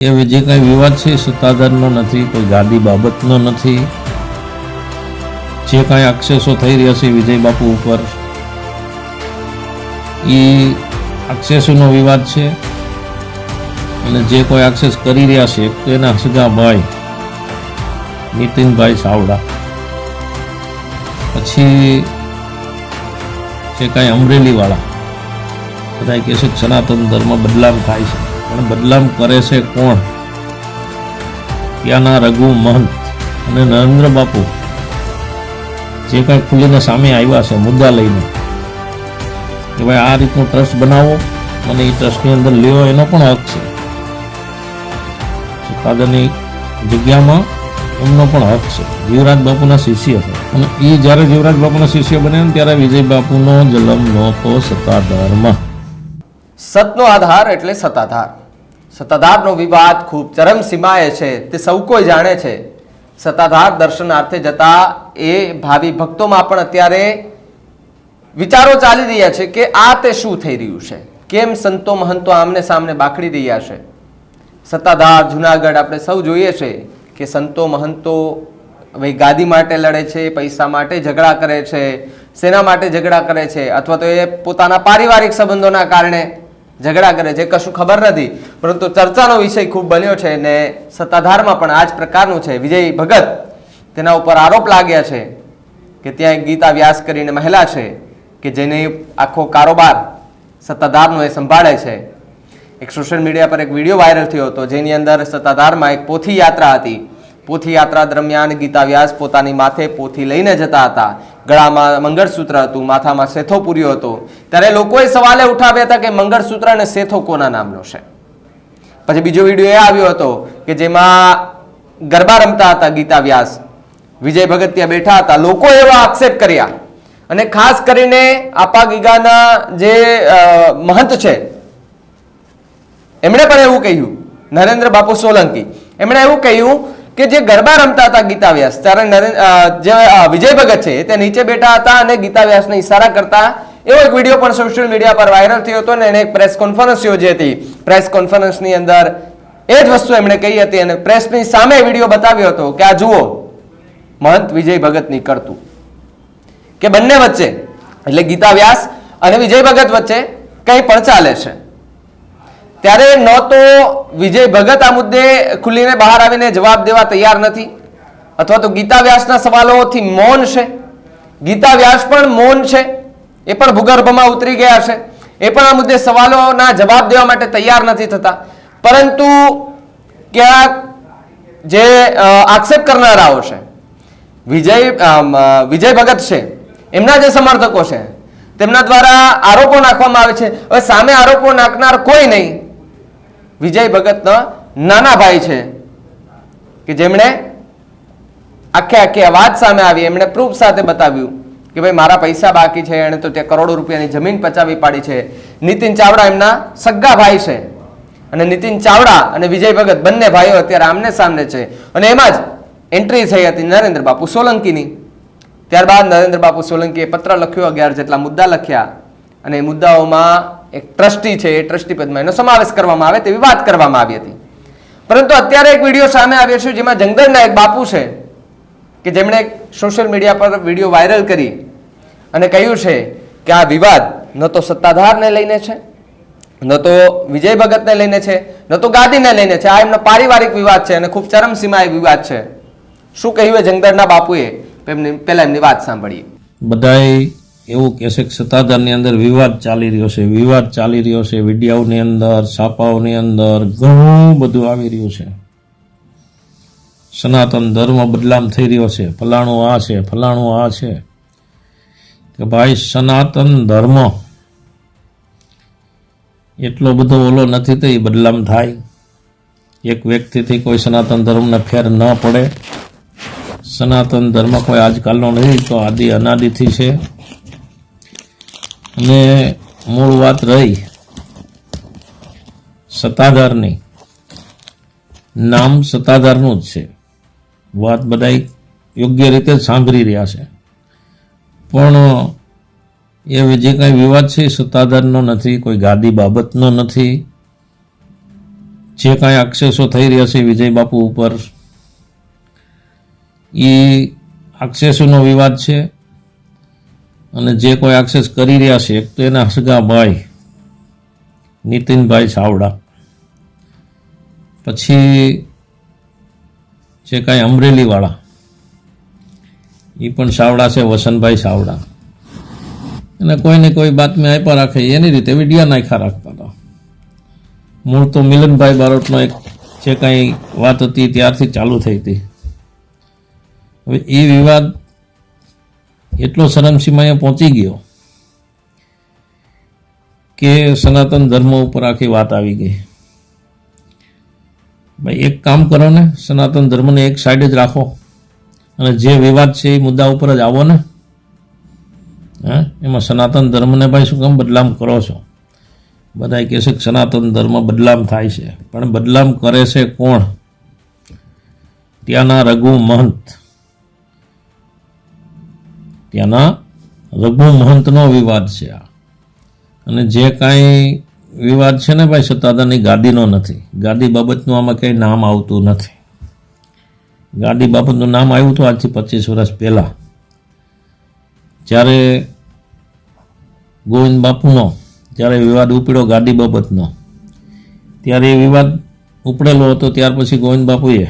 એ જે કાંઈ વિવાદ છે સત્તાધારનો નથી, કોઈ ગાદી બાબતનો નથી. જે કાંઈ આક્ષેપો થઈ રહ્યા છે વિજય બાપુ ઉપર, એ આક્ષેપોનો વિવાદ છે. અને જે કોઈ આક્ષેપ કરી રહ્યા છે તેના સગા ભાઈ નીતિનભાઈ ચાવડા, પછી જે કાંઈ અમરેલીવાળા બધા કહે છે કે સનાતન ધર્મ બદલામ થાય છે, પણ બદલામ કરે છે કોણ? ત્યાંના રઘુ મહંત અને નરેન્દ્ર બાપુ જે કાંઈ ખુલીને સામે આવ્યા છે મુદ્દા લઈને કે ભાઈ આ રીતનું ટ્રસ્ટ બનાવો અને એ ટ્રસ્ટની અંદર લેવો, એનો પણ હક છે. સત્તાધારની જગ્યામાં એમનો પણ હક છે. જીવરાજ બાપુના શિષ્ય છે અને એ જ્યારે જીવરાજ બાપુના શિષ્ય બને ને ત્યારે વિજય બાપુનો જન્મ નહોતો સત્તાધારમાં. સતનો આધાર એટલે સત્તાધાર. સત્તાધારનો વિવાદ ખૂબ ચરમસીમાએ છે, તે સૌ કોઈ જાણે છે. સત્તાધાર દર્શનાર્થે જતા એ ભાવિ ભક્તોમાં પણ અત્યારે વિચારો ચાલી રહ્યા છે કે આ તે શું થઈ રહ્યું છે, કેમ સંતો મહંતો આમને સામને બાખડી રહ્યા છે. સત્તાધાર જુનાગઢ આપણે સૌ જોઈએ છે કે સંતો મહંતો ભાઈ ગાદી માટે લડે છે, પૈસા માટે ઝઘડા કરે છે, સેના માટે ઝઘડા કરે છે, અથવા તો એ પોતાના પારિવારિક સંબંધોના કારણે ઝઘડા કરે છે, કશું ખબર નથી. પરંતુ ચર્ચાનો વિષય ખૂબ બન્યો છે ને સત્તાધારમાં પણ આ જ પ્રકારનું છે. વિજય ભગત તેના ઉપર આરોપ લાગ્યા છે કે ત્યાં એક ગીતા વ્યાસ કરીને મહિલા છે કે જેને આખો કારોબાર સત્તાધારનો એ સંભાળે છે. એક સોશિયલ મીડિયા પર એક વિડીયો વાયરલ થયો હતો જેની અંદર સત્તાધારમાં એક પોથી યાત્રા હતી. પોથી યાત્રા દરમિયાન ગીતા વ્યાસ પોતાની માથે પોથી લઈને જતા હતા, ગળામાં મંગળસૂત્ર હતું, માથામાં સેથો પૂર્યો હતો. ત્યારે લોકોએ સવાલે ઉઠાવ્યા હતા કે મંગળસૂત્ર અને સેથો કોના નામનો છે? પછી બીજો વિડીયો એ આવ્યો હતો કે જેમાં ગરબા રમતા હતા ગીતા વ્યાસ, વિજય ભગત ત્યાં બેઠા હતા. લોકો એવા આક્ષેપ કર્યા અને ખાસ કરીને આપા ગીગાના જે મહંત છે એમણે પણ એવું કહ્યું, નરેન્દ્ર બાપુ સોલંકી, એમણે એવું કહ્યું કે જે ગરબા રમતા હતા ગીતા વ્યાસ, ત્યારે જે વિજય ભગત છે તે નીચે બેઠા હતા અને ગીતા વ્યાસને ઈશારા કરતા એવો એક વિડીયો પણ સોશિયલ મીડિયા પર વાયરલ થયો હતો. અને એને એક પ્રેસ કોન્ફરન્સ યોજી હતી. પ્રેસ કોન્ફરન્સની અંદર એ જ વસ્તુ એમણે કહી હતી અને પ્રેસની સામે વિડીયો બતાવ્યો હતો કે આ જુઓ મહંત વિજય ભગતની કરતું, કે બંને વચ્ચે એટલે ગીતા વ્યાસ અને વિજય ભગત વચ્ચે કંઈ પણ ચાલે છે. ત્યારે ન તો વિજય ભગત આ મુદ્દે ખુલીને બહાર આવીને જવાબ દેવા તૈયાર નથી, અથવા તો ગીતા વ્યાસના સવાલોથી મૌન છે. ગીતા વ્યાસ પણ મૌન છે, એ પણ ભૂગર્ભમાં ઉતરી ગયા છે, એ પણ આ મુદ્દે સવાલોના જવાબ દેવા માટે તૈયાર નથી થતા. પરંતુ ક્યાંક જે આક્ષેપ કરનારાઓ છે, વિજય ભગત છે, એમના જે સમર્થકો છે તેમના દ્વારા આરોપો નાખવામાં આવે છે. હવે સામે આરોપો નાખનાર કોઈ નહીં, વિજય ભગતના નાના ભાઈ છે કે જેમણે આખી આ વાત સામે આવી, એમણે પ્રૂફ સાથે બતાવ્યું કે ભાઈ મારા પૈસા બાકી છે, એણે તો ત્યાં કરોડો રૂપિયાની જમીન પચાવી પાડી છે. નીતિન ચાવડા એમના સગ્ગા ભાઈ છે અને નીતિન ચાવડા અને વિજય ભગત બંને ભાઈઓ અત્યારે આમને સામને છે. અને એમાં જ એન્ટ્રી થઈ હતી નરેન્દ્ર બાપુ સોલંકીની. ત્યારબાદ નરેન્દ્ર બાપુ સોલંકીએ પત્ર લખ્યો, 11 જેટલા મુદ્દા લખ્યા અને એ મુદ્દાઓમાં એક ટ્રસ્ટી છે એ ટ્રસ્ટી પદમાં એનો સમાવેશ કરવામાં આવે તેવી વાત કરવામાં આવી હતી. પરંતુ અત્યારે એક વિડીયો સામે આવ્યો છે જેમાં જંગલના એક બાપુ છે કે જેમણે સોશિયલ મીડિયા પર વિડીયો વાયરલ કરી અને કહ્યું છે કે આ વિવાદ ન તો સત્તાધારને લઈને છે, ન તો વિજય ભગતને લઈને છે, ન તો ગાદીને લઈને છે. આ એમનો પારિવારિક વિવાદ છે અને ખૂબ ચરમસીમાએ વિવાદ છે. શું કહ્યું જંગલના બાપુએ, પહેલા એમની વાત સાંભળીએ. બધાય એવું કહે છે કે સત્તાધારની અંદર વિવાદ ચાલી રહ્યો છે, વિવાદ ચાલી રહ્યો છે. વિડીયાઓની અંદર, છાપાઓની અંદર ઘણું બધું આવી રહ્યું છે. સનાતન ધર્મ બદલામ થઈ રહ્યો છે, ફલાણું આ છે, ફલાણું આ છે. કે ભાઈ સનાતન ધર્મ એટલો બધો ઓલો નથી તો એ બદલામ થાય. એક વ્યક્તિથી કોઈ સનાતન ધર્મને ફેર ન પડે. સનાતન ધર્મ કોઈ આજકાલનો નથી, તો આદિ અનાદિથી છે. અને મૂળ વાત રહી સત્તાધારની, નામ સત્તાધારનું જ છે. વાત બધા યોગ્ય રીતે સાંભળી રહ્યા છે, પણ એ જે કાંઈ વિવાદ છે એ સત્તાધારનો નથી, કોઈ ગાદી બાબતનો નથી. જે કાંઈ આક્ષેપો થઈ રહ્યા છે વિજય બાપુ ઉપર એ આક્ષેપોનો વિવાદ છે. અને જે કોઈ આક્ષેપ કરી રહ્યા છે એક તો એના હસગા ભાઈ નીતિનભાઈ ચાવડા, પછી જે કાંઈ અમરેલીવાળા એ પણ ચાવડા છે, વસંતભાઈ ચાવડા, અને કોઈને કોઈ બાતમી આપ્યા રાખે એની રીતે વિડીયો નાખ્યા રાખતા હતા. મૂળ તો મિલનભાઈ બારોટનો એક જે કાંઈ વાત હતી ત્યારથી ચાલુ થઈ હતી. હવે એ વિવાદ એટલો ચરમસીમાએ પહોંચી ગયો કે સનાતન ધર્મ ઉપર આખી વાત આવી ગઈ. ભાઈ એક કામ કરો ને, સનાતન ધર્મને એક સાઈડ જ રાખો અને જે વિવાદ છે એ મુદ્દા ઉપર જ આવો ને. એમાં સનાતન ધર્મને ભાઈ શું કામ બદલામ કરો છો? બધા કહે છે કે સનાતન ધર્મ બદલામ થાય છે, પણ બદલામ કરે છે કોણ? ત્યાંના રઘુ મહંત, ત્યાંના રઘુ મહંતનો વિવાદ છે આ. અને જે કાંઈ વિવાદ છે ને ભાઈ સત્તાધારની ગાદીનો નથી. ગાદી બાબતનું આમાં કંઈ નામ આવતું નથી. ગાદી બાબતનું નામ આવ્યું હતું આજથી 25 વર્ષ પહેલાં, જ્યારે ગોવિંદ બાપુનો જ્યારે વિવાદ ઉપડ્યો ગાદી બાબતનો, ત્યારે એ વિવાદ ઉપડેલો હતો. ત્યાર પછી ગોવિંદ બાપુએ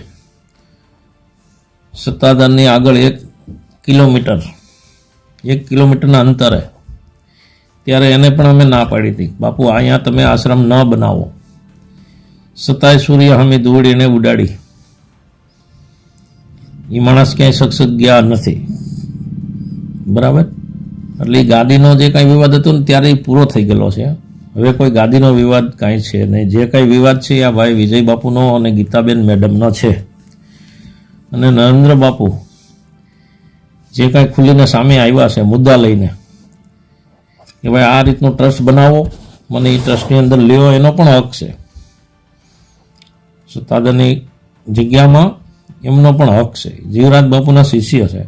સત્તાધારની આગળ 1 કિલોમીટરના અંતરે, ત્યારે એને પણ અમે ના પાડી હતી, બાપુ અહીંયા તમે આશ્રમ ન બનાવો. છતાંય સૂર્ય સામે ધૂળ એને ઉડાડી. એ માણસ ક્યાંય સક્ષત ગયા નથી. બરાબર? એટલે એ ગાદીનો જે કાંઈ વિવાદ હતો ને ત્યારે એ પૂરો થઈ ગયેલો છે. હવે કોઈ ગાદીનો વિવાદ કાંઈ છે નહીં. જે કાંઈ વિવાદ છે આ ભાઈ વિજય બાપુનો અને ગીતાબેન મેડમનો છે. અને નરેન્દ્ર બાપુ જે કાંઈ ખુલીને સામે આવ્યા છે મુદ્દા લઈને કે ભાઈ આ રીતનો ટ્રસ્ટ બનાવો, મને એ ટ્રસ્ટની અંદર લ્યો, એનો પણ હક છે. સત્તાધારની જગ્યામાં એમનો પણ હક છે. જીવરાજ બાપુના શિષ્ય છે.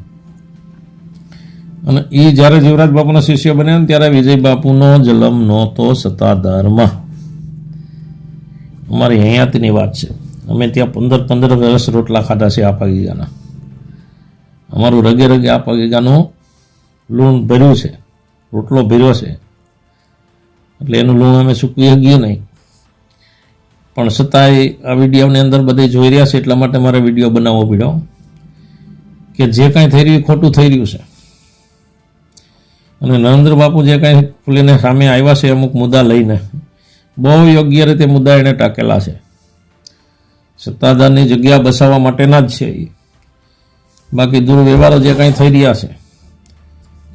અને એ જ્યારે જીવરાજ બાપુના શિષ્ય બન્યા ને ત્યારે વિજય બાપુનો જન્મ નહોતો સત્તાધારમાં. અમારી હયાતીની વાત છે. અમે ત્યાં 15 વર્ષ રોટલા ખાધા છે આ પાગીગાના. અમારું રગે રગે આ પાગીગાનું લૂણ ભર્યું છે, રોટલો ભર્યો છે, એટલે એનું લૂણ અમે સૂકવી ગયું નહીં. પણ છતાંય આ વિડીયોની અંદર બધે જોઈ રહ્યા છે એટલા માટે મારે વિડીયો બનાવવો પડ્યો કે જે કાંઈ થઈ રહ્યું ખોટું થઈ રહ્યું છે. અને નરેન્દ્ર બાપુ જે કાંઈ ખુલીને સામે આવ્યા છે અમુક મુદ્દા લઈને બહુ યોગ્ય રીતે મુદ્દા એને ટાંકેલા છે. સત્તાધારની જગ્યા બસાવવા માટેના જ છે એ. બાકી દુર્વ્યવહારો જે કાંઈ થઈ રહ્યા છે,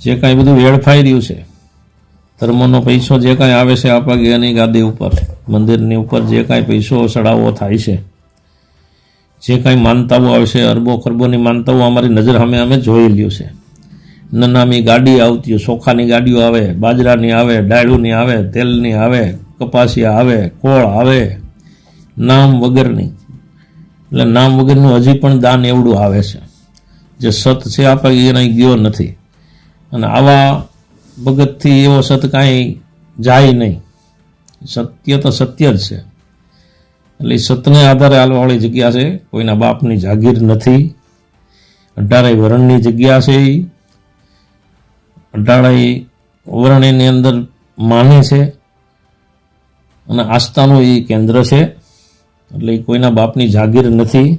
જે કાંઈ બધું વેડફાઈ રહ્યું છે, ધર્મનો પૈસો જે કાંઈ આવે છે આપાગીયાની ગાદી ઉપર, મંદિરની ઉપર જે કાંઈ પૈસો ચડાવવો થાય છે, જે કાંઈ માનતાઓ આવે છે, અરબો ખરબોની માનતાઓ અમારી નજર સામે અમે જોઈ લ્યું છે. નનામી ગાડી આવતી હોય, ચોખાની ગાડીઓ આવે, બાજરાની આવે, ડાળુની આવે, તેલની આવે, કપાસિયા આવે, કોળ આવે, નામ વગરની. એટલે નામ વગરનું હજી પણ દાન એવડું આવે છે. જે સત છે આપણે એને ગયો નથી. અને આવા ભગતથી એવો સત કાંઈ જાય નહીં. સત્ય તો સત્ય જ છે. એટલે સતને આધારે હાલવાવાળી જગ્યા છે. કોઈના બાપની જાગીર નથી. 18 વરણની જગ્યા છે. 18 વરણ એની અંદર માને છે અને આસ્થાનું એ કેન્દ્ર છે. એટલે કોઈના બાપની જાગીર નથી.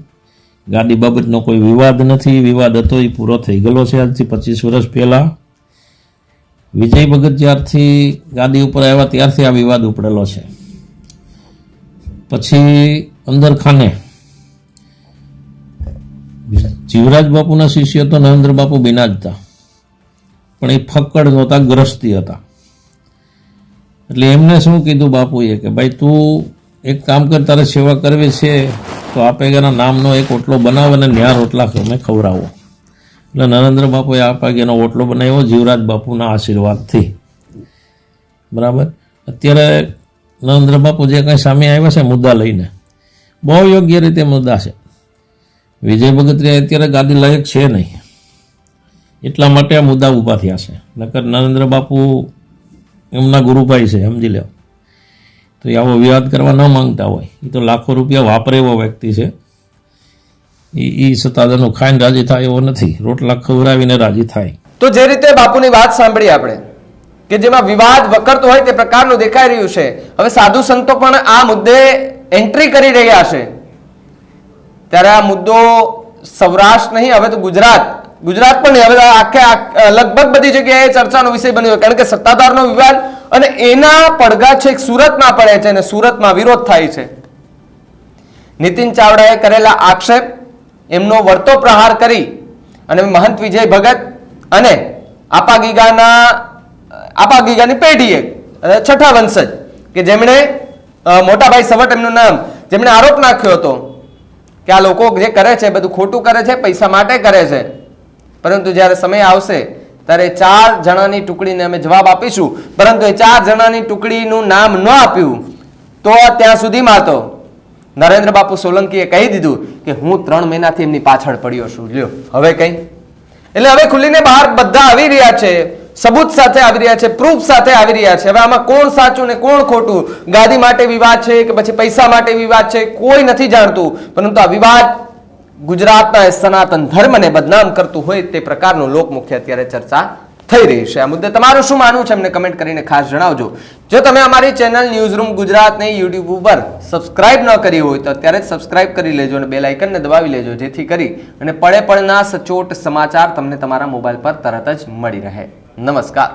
ગાડી બાબતનો કોઈ વિવાદ નથી. વિવાદ હતો એ પૂરો થઈ ગયેલો છે આજથી 25 વર્ષ પહેલાં. વિજય ભગત જ્યારથી ગાદી ઉપર આવ્યા ત્યારથી આ વિવાદ ઉપડેલો છે. પછી અંદર ખાને જીવરાજ બાપુના શિષ્ય તો નરેન્દ્ર બાપુ બીના જ હતા, પણ એ ફક્કડ નહોતા, ગ્રસ્તી હતા. એટલે એમને શું કીધું બાપુએ કે ભાઈ તું એક કામ કર, તારે સેવા કરવી છે તો આપેગાના નામનો એક ઓટલો બનાવો અને ન્યા રોટલા અમે ખવડાવો. એટલે નરેન્દ્ર બાપુએ આપેગાનો ઓટલો બનાવ્યો જીવરાજ બાપુના આશીર્વાદથી. બરાબર? અત્યારે નરેન્દ્ર બાપુ જે કાંઈ સામે આવ્યા છે મુદ્દા લઈને બહુ યોગ્ય રીતે મુદ્દા છે. વિજય ભગત અત્યારે ગાદી લાયક છે નહીં, એટલા માટે આ મુદ્દા ઊભા થયા છે. નકર નરેન્દ્ર બાપુ એમના ગુરુભાઈ છે, સમજી લો. તો એ આવો વિવાદ કરવા ન માંગતા હોય. એ તો લાખો રૂપિયા વાપરે એવો વ્યક્તિ છે. એ સત્તાધારનું ખાઈને રાજી થાય એવો નથી, રોટલા ખવડાવીને રાજી થાય. તો જે રીતે બાપુની વાત સાંભળી આપણે કે જેમાં વિવાદ વકરતો હોય તે પ્રકારનું દેખાઈ રહ્યું છે. હવે સાધુ સંતો પણ આ મુદ્દે એન્ટ્રી કરી રહ્યા છે. ત્યારે આ મુદ્દો સૌરાષ્ટ્ર નહીં, હવે તો ગુજરાત પણ નહીં, હવે આખે લગભગ બધી જગ્યાએ ચર્ચાનો વિષય બન્યો. કારણ કે સત્તાધારનો વિવાદ અને એના પડઘા છેક સુરતમાં પડે છે અને સુરતમાં વિરોધ થાય છે. નીતિન ચાવડાએ કરેલા આક્ષેપ, એમનો વળતો પ્રહાર કરી અને મહંત વિજય ભગત અને આપા ગીગાની પેઢીએ છઠ્ઠા વંશજ કે જેમણે મોટાભાઈ સવટ એમનું નામ, જેમણે આરોપ નાખ્યો હતો કે આ લોકો જે કરે છે બધું ખોટું કરે છે, પૈસા માટે કરે છે. પરંતુ જ્યારે સમય આવશે ત્યારે 4 જણાની ટુકડીને અમે જવાબ આપીશું. પરંતુ એ 4 જણાની ટુકડીનું નામ ન આપ્યું તો ત્યાં સુધીમાં તો નરેન્દ્ર બાપુ સોલંકીએ કહી દીધું કે હું 3 મહિનાથી એમની પાછળ પડ્યો છું. લ્યો હવે કઈ, એટલે હવે ખુલીને બહાર બધા આવી રહ્યા છે, સબૂત સાથે આવી રહ્યા છે, પ્રૂફ સાથે આવી રહ્યા છે. હવે આમાં કોણ સાચું ને કોણ ખોટું, ગાદી માટે વિવાદ છે કે પછી પૈસા માટે વિવાદ છે, કોઈ નથી જાણતું. પરંતુ આ વિવાદ ગુજરાતના સનાતન ધર્મને બદનામ કરતું હોય તે પ્રકારનું લોકમુખે અત્યારે ચર્ચા થઈ રહી છે. આ મુદ્દે તમારું શું માનવું છે એમને કમેન્ટ કરીને ખાસ જણાવજો. જો તમે અમારી ચેનલ ન્યૂઝરૂમ ગુજરાતને યુટ્યુબ ઉપર સબસ્ક્રાઇબ ન કરી હોય તો અત્યારે જ સબસ્ક્રાઇબ કરી લેજો અને બેલ આઇકનને દબાવી લેજો, જેથી કરી અને પળે પળના સચોટ સમાચાર તમને તમારા મોબાઈલ પર તરત જ મળી રહે. નમસ્કાર.